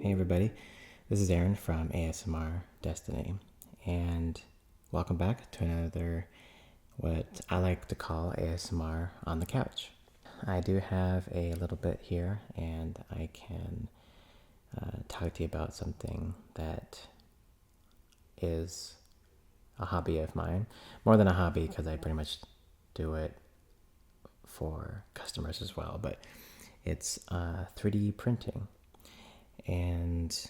Hey everybody, this is Aaron from ASMR Destiny, and welcome back to another, what I like to call ASMR on the couch. I do have a little bit here, and I can talk to you about something that is a hobby of mine. More than a hobby, because I pretty much do it for customers as well, but it's 3D printing. And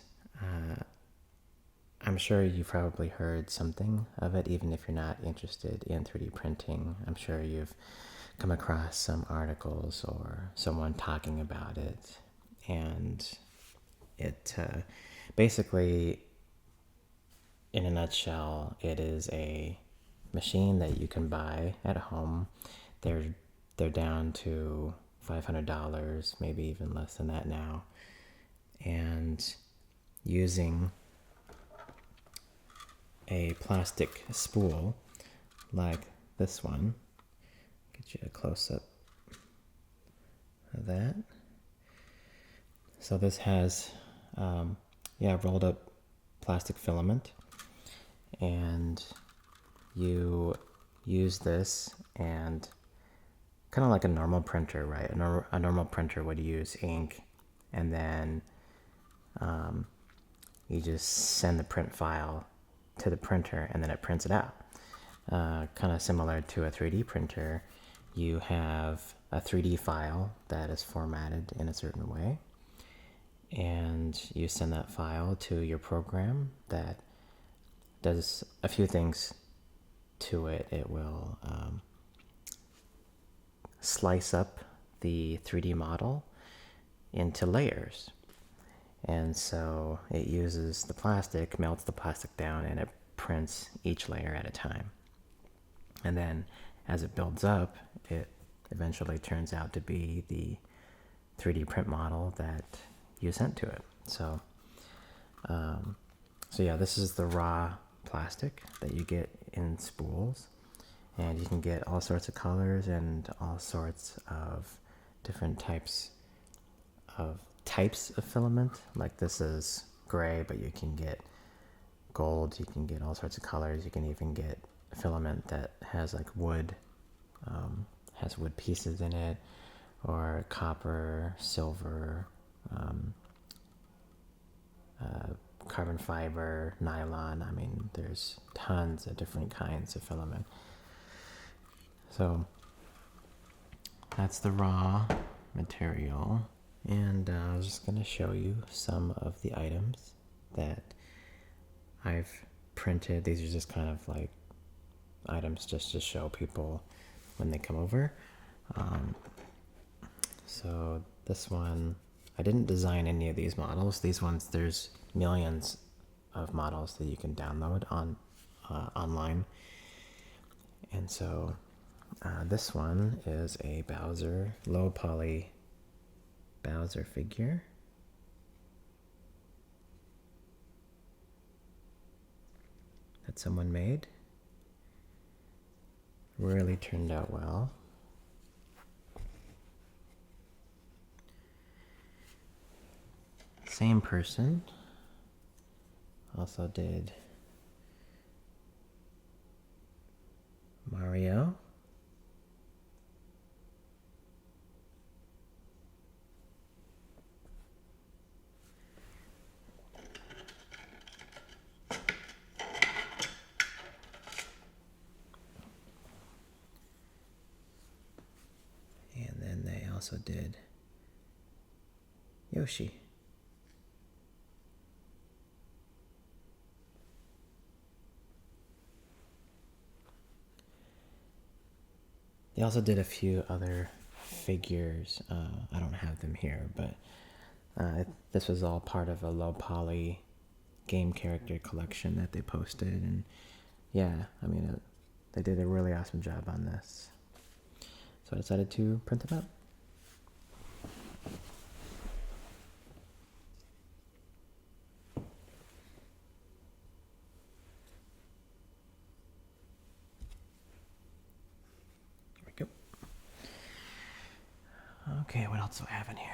I'm sure you've probably heard something of it, even if you're not interested in 3D printing. I'm sure you've come across some articles or someone talking about it. And it basically, in a nutshell, it is a machine that you can buy at home. They're down to $500, maybe even less than that now. And using a plastic spool like this one, get you a close-up of that. So this has rolled up plastic filament, and you use this, and kind of like a normal printer, right? A normal printer would use ink, and then you just send the print file to the printer, and then it prints it out. Kind of similar to a 3D printer, you have a 3D file that is formatted in a certain way, and you send that file to your program that does a few things to it. It will slice up the 3D model into layers. And so it uses the plastic, melts the plastic down, and it prints each layer at a time. And then as it builds up, it eventually turns out to be the 3D print model that you sent to it. So yeah, this is the raw plastic that you get in spools. And you can get all sorts of colors and all sorts of different types of filament. Like this is gray, but you can get gold, you can get all sorts of colors. You can even get filament that has like wood, has wood pieces in it, or copper, silver, carbon fiber, nylon. I mean, there's tons of different kinds of filament. So that's the raw material. And I was just going to show you some of the items that I've printed. These are just kind of like items just to show people when they come over. So this one, I didn't design any of these models. These ones, there's millions of models that you can download on online. And so this one is a Bowser, low poly Bowser figure. That someone made. Really turned out well. Same person also did Mario. And then they also did Yoshi. They also did a few other figures. I don't have them here, but this was all part of a low poly game character collection that they posted. And yeah, I mean, they did a really awesome job on this. So I decided to print them out. There we go. Okay, what else do I have in here?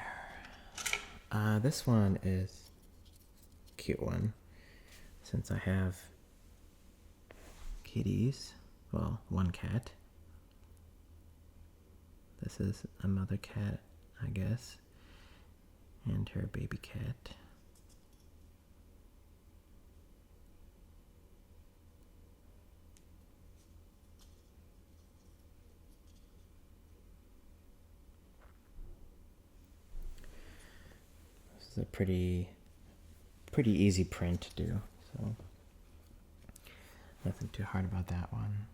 This one is cute one. Since I have kitties, well, one cat. This is a mother cat, I guess, and her baby cat. This is a pretty easy print to do, so nothing too hard about that one.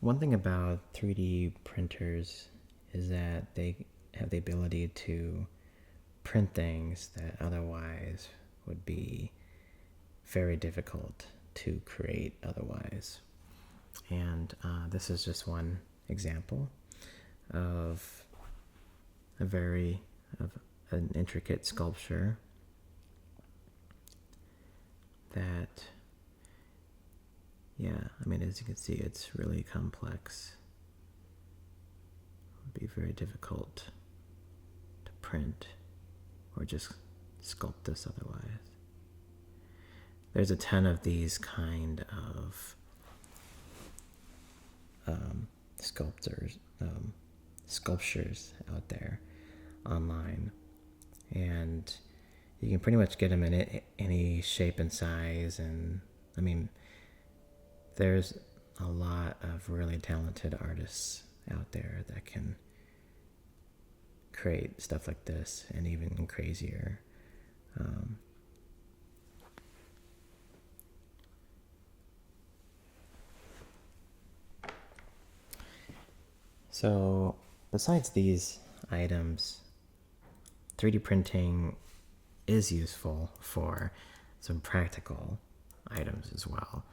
One thing about 3D printers is that they have the ability to print things that otherwise would be very difficult to create otherwise. And this is just one example of an intricate sculpture that, yeah, I mean, as you can see, it's really complex. It would be very difficult to print or just sculpt this otherwise. There's a ton of these kind of sculptures out there online, and you can pretty much get them in any shape and size. And I mean, there's a lot of really talented artists out there that can create stuff like this and even crazier. So besides these items, 3D printing is useful for some practical items as well.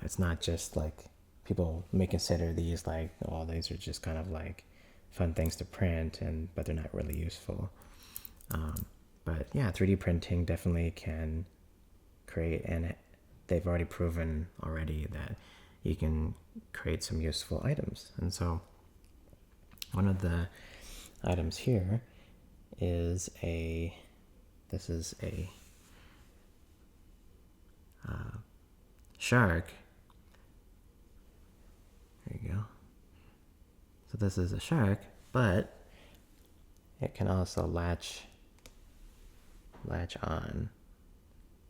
It's not just like people may consider these like, oh, these are just kind of like fun things to print, but they're not really useful. But yeah, 3D printing definitely can create, and they've already proven already that you can create some useful items. And so one of the items here is this is a shark. There you go. So this is a shark, but it can also latch on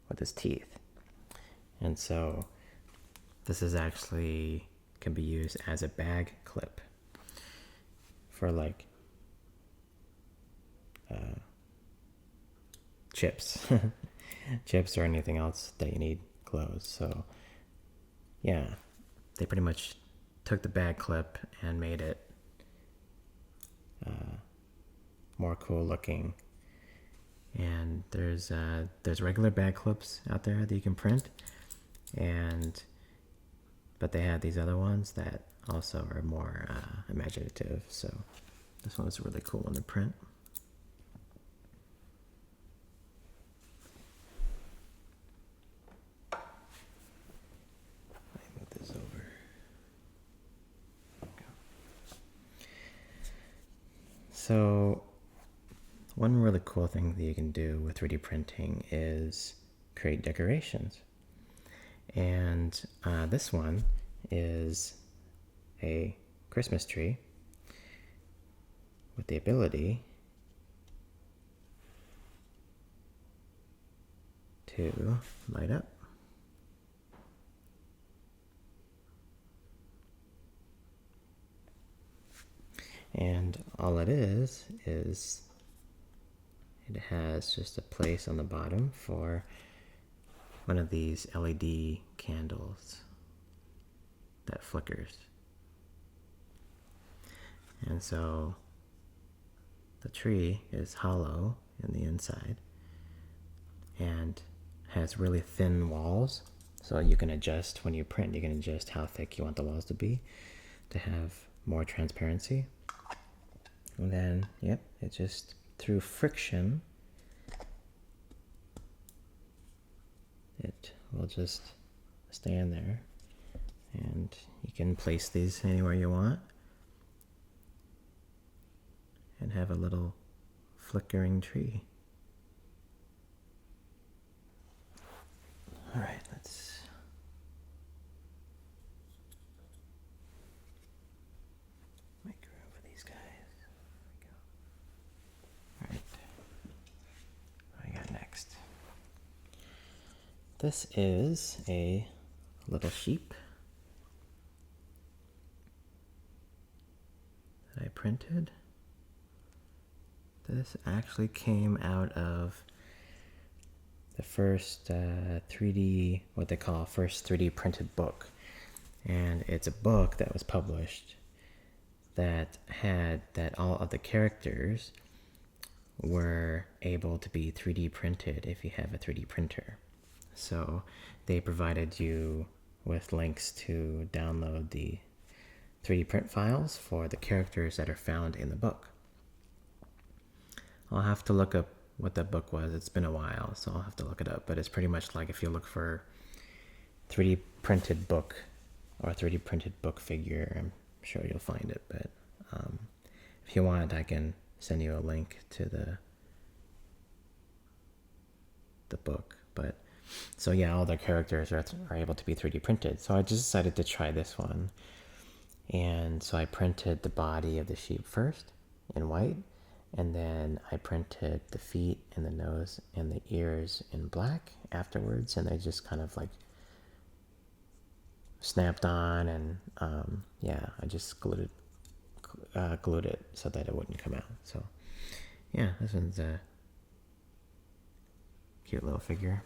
with its teeth. And so this is actually can be used as a bag clip for like chips or anything else that you need closed. So yeah, they pretty much took the bag clip and made it more cool looking. And there's regular bag clips out there that you can print, but they have these other ones that also are more imaginative. So this one is a really cool one to print. Let me move this over. Okay. So one really cool thing that you can do with 3D printing is create decorations. And this one is a Christmas tree with the ability to light up. And all it is it has just a place on the bottom for one of these LED candles that flickers. And so the tree is hollow in the inside and has really thin walls. So you can adjust, when you print, you can adjust how thick you want the walls to be to have more transparency. And then, yep, it just, through friction, it will just stay in there. And you can place these anywhere you want and have a little flickering tree. All right, let's make room for these guys. There we go. All right, what do I got next? This is a little sheep that I printed. This actually came out of the first 3D, what they call first 3D printed book. And it's a book that was published that had that all of the characters were able to be 3D printed if you have a 3D printer. So they provided you with links to download the 3D print files for the characters that are found in the book. I'll have to look up what that book was. It's been a while, so I'll have to look it up. But it's pretty much like if you look for 3D printed book or 3D printed book figure, I'm sure you'll find it. But if you want, I can send you a link to the book. But so yeah, all the characters are able to be 3D printed. So I just decided to try this one. And so I printed the body of the sheep first in white, and then I printed the feet and the nose and the ears in black afterwards, and they just kind of like snapped on, and yeah, I just glued it so that it wouldn't come out. So yeah, this one's a cute little figure.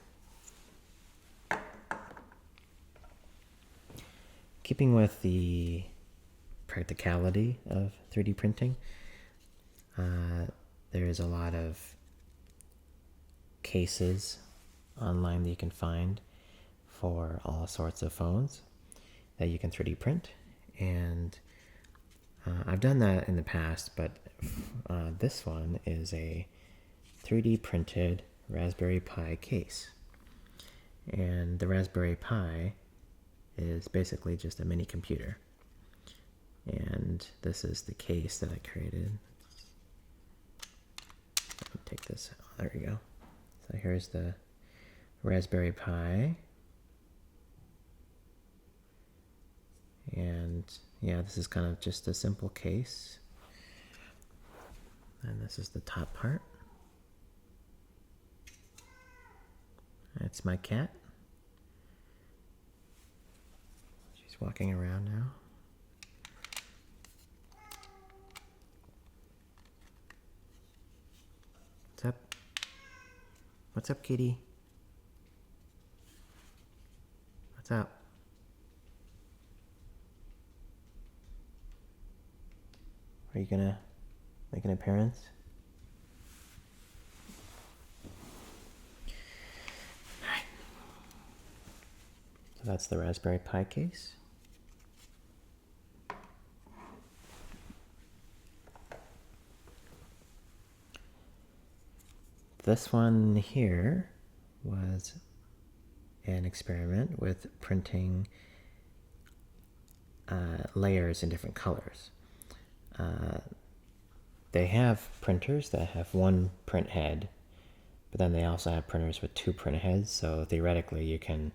Keeping with the practicality of 3D printing, there is a lot of cases online that you can find for all sorts of phones that you can 3D print. And I've done that in the past, but this one is a 3D printed Raspberry Pi case. And the Raspberry Pi is basically just a mini computer. And this is the case that I created. Let me take this out. There we go. So here's the Raspberry Pi. And yeah, this is kind of just a simple case. And this is the top part. That's my cat. She's walking around now. What's up? What's up, kitty? What's up? Are you gonna make an appearance? Alright. So that's the Raspberry Pi case. This one here was an experiment with printing layers in different colors. They have printers that have one print head, but then they also have printers with two print heads, so theoretically you can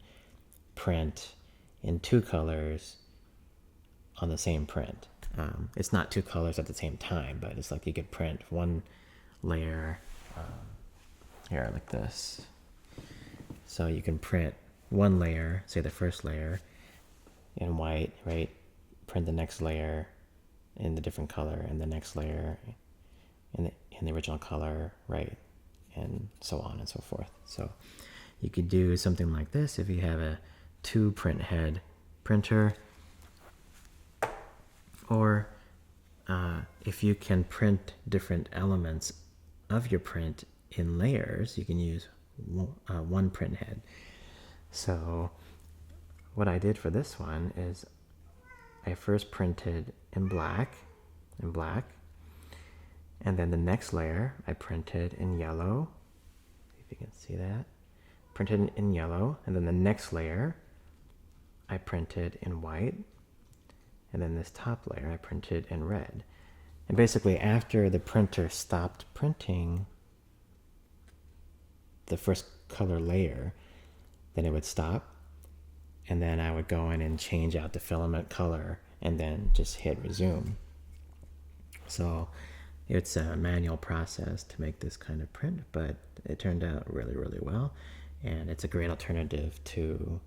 print in two colors on the same print. It's not two colors at the same time, but it's like you could print one layer here like this. So you can print one layer, say the first layer in white, right? Print the next layer in the different color, and the next layer in the original color, right? And so on and so forth. So you could do something like this if you have a two print head printer, or if you can print different elements of your print in layers, you can use one print head. So what I did for this one is I first printed in black, and then the next layer I printed in yellow. See if you can see that. Printed in yellow, and then the next layer I printed in white, and then this top layer I printed in red. And basically after the printer stopped printing the first color layer, then it would stop, and then I would go in and change out the filament color and then just hit resume. So it's a manual process to make this kind of print, but it turned out really, really well, and it's a great alternative to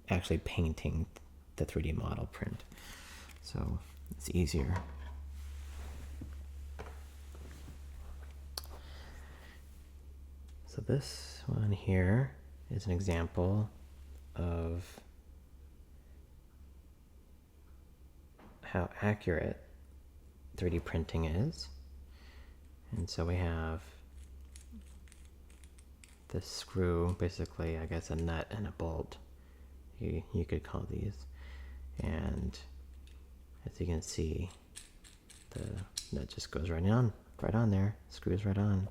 actually painting the 3D model print. So it's easier. So this one here is an example of how accurate 3D printing is. And so we have this screw, basically, I guess a nut and a bolt, you could call these. And as you can see, the nut just goes right on there, screws right on.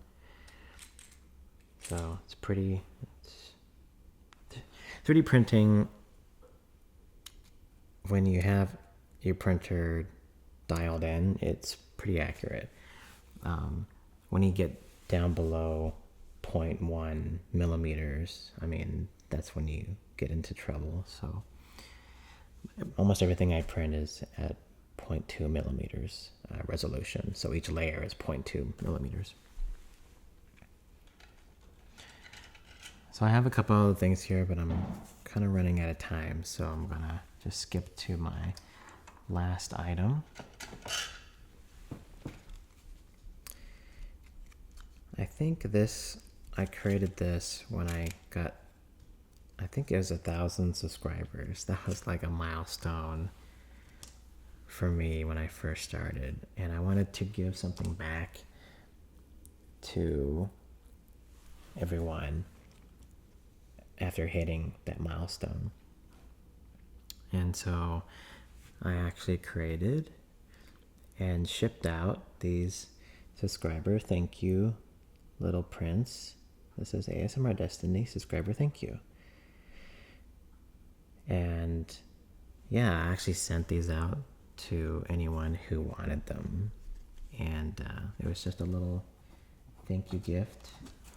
So it's pretty, 3D printing, when you have your printer dialed in, it's pretty accurate. When you get down below 0.1 millimeters, I mean, that's when you get into trouble. So almost everything I print is at 0.2 millimeters resolution. So each layer is 0.2 millimeters. So I have a couple other things here, but I'm kind of running out of time. So I'm gonna just skip to my last item. I think I created this when I got, I think it was 1,000 subscribers. That was like a milestone for me when I first started. And I wanted to give something back to everyone after hitting that milestone. And so I actually created and shipped out these subscriber thank you little prints. This is ASMR Destiny subscriber thank you. And yeah, I actually sent these out to anyone who wanted them. And it was just a little thank you gift.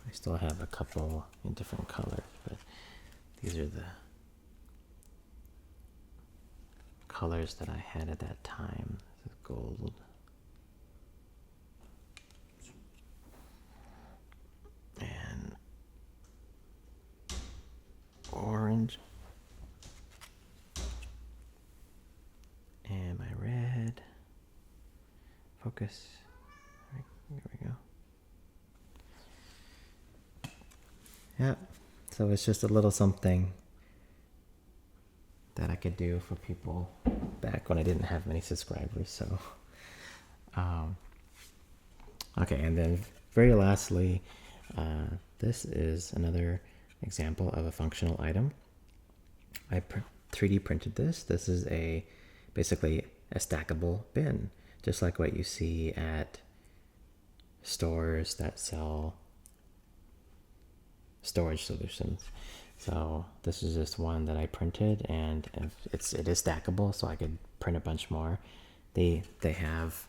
I still have a couple in different colors, but these are the colors that I had at that time. This is gold. And orange. And my red. Focus. There we go. Yeah, so it's just a little something that I could do for people back when I didn't have many subscribers. So, okay, and then very lastly, this is another example of a functional item. I 3D printed this. This is basically a stackable bin, just like what you see at stores that sell storage solutions. So this is just one that I printed, and it is stackable, so I could print a bunch more. They have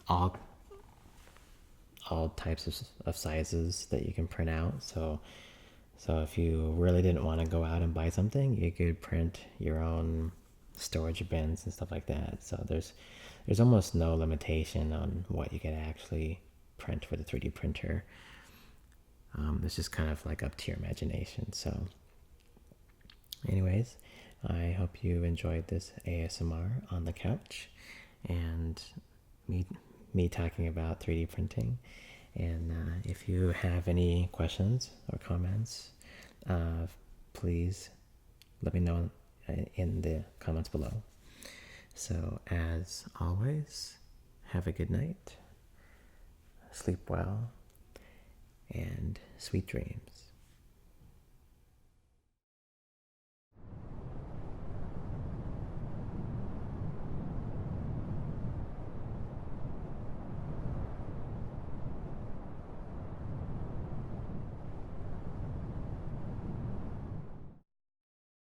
all types of sizes that you can print out. So if you really didn't want to go out and buy something, you could print your own storage bins and stuff like that. So there's almost no limitation on what you could actually print with a 3D printer. It's just kind of like up to your imagination. So anyways, I hope you enjoyed this ASMR on the couch and me talking about 3D printing. And if you have any questions or comments, please let me know in the comments below. So as always, have a good night, sleep well, and sweet dreams.